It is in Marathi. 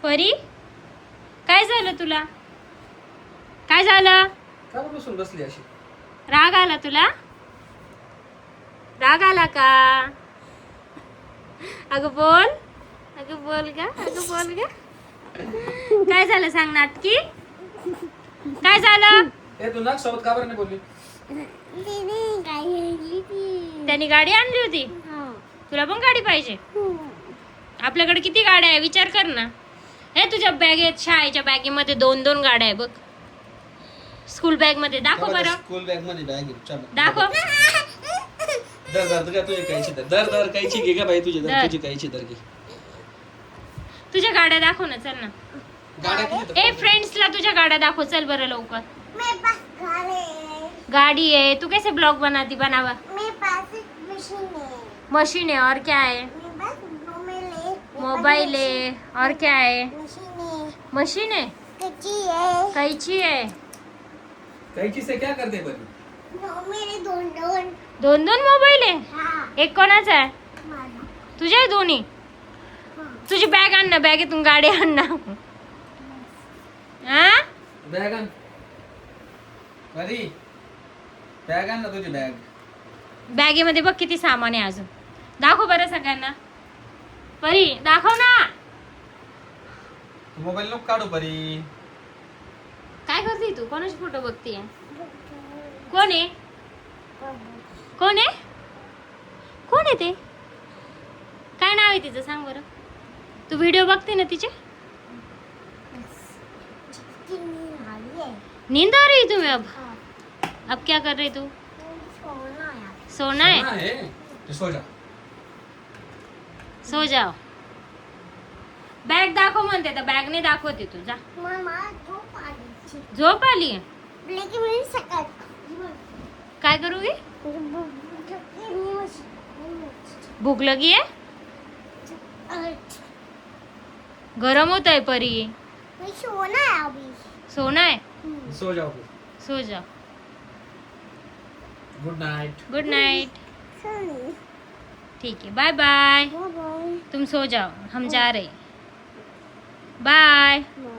परी काय झालं तुला? काय झालं? का बसून बसली अशी? राग आला तुला? राग आला का? अगं बोल, अगं बोल ग, अगं बोल ग. काय झालं सांग नाटकी. काय झालं? ए तू नाक सोबत का बरं नाही बोलली? त्यांनी गाडी आणली होती. तुला पण गाडी पाहिजे? आपल्याकडे किती गाड्या आहे विचार कर ना. हे तुझ्या बॅगेत, शाळेच्या बॅगेमध्ये 2-2 गाड्या आहे बघ. स्कूल बॅग मध्ये दाखव बरं. स्कूल बॅग मध्ये बॅग आहे. चल दाखव. दर दर तुझ्या कायची दर दर कायची घे का बाई तुझी दर तुझी कायची दर घे. तुझ्या गाड्या दाखव ना चल ना. गाड्या किती? ए फ्रेंड्सला तुझ्या गाड्या दाखव चल बरं लवकर. गाड़ी है. तू कैसे ब्लॉग बनाती? बनावा. मेरे पास एक मशीन है। मशीन है और क्या है? मेरे पास मोबाइल है और क्या है? मशीन है। मशीन है, कच्ची है। कैची है. कायची से क्या करते बरी? मेरे दोन 2-2 मोबाईल आहे. हाँ एक कोणाचा आहे? मामा। तुझे आहे दोन्ही. हाँ तुझी बॅग आण ना, बॅगेतून गाडी आण ना. हा बॅग आण बरी. बॅग आण ना तुझी बॅग. बॅगेमध्ये बघ किती सामान आहे अजून. दाखव बरं सगळ्यांना. परी दाखव ना. तू मोबाईल नको काढू बरी. काय करते तू? कोणाचे फोटो बघतीये? कोण आहे? कोण आहे? कोण आहे ते? काय नाव आहे तिचं सांग बरं. तू व्हिडिओ बघते ना तिचे? नींद आ रही तुम्हें अब? अब क्या कर रही तू? सोना है. सोना है तो सो जा. सो जाओ. बॅग दाखव म्हणते तर बॅग नाही दाखवते तू. जा. मामा झोप आली। झोप आली. लेकिन मेरी सकाळ काय करूगी? भूक लगी है? गरम होत आहे परी. सोना है अभी। सोना है. सो जाओ फिर. सो जाओ. Good night. Good night. Soni. ठीक है बाय बाय. Bye bye. तुम सो जाओ, हम जा रहे. बाय. बाय।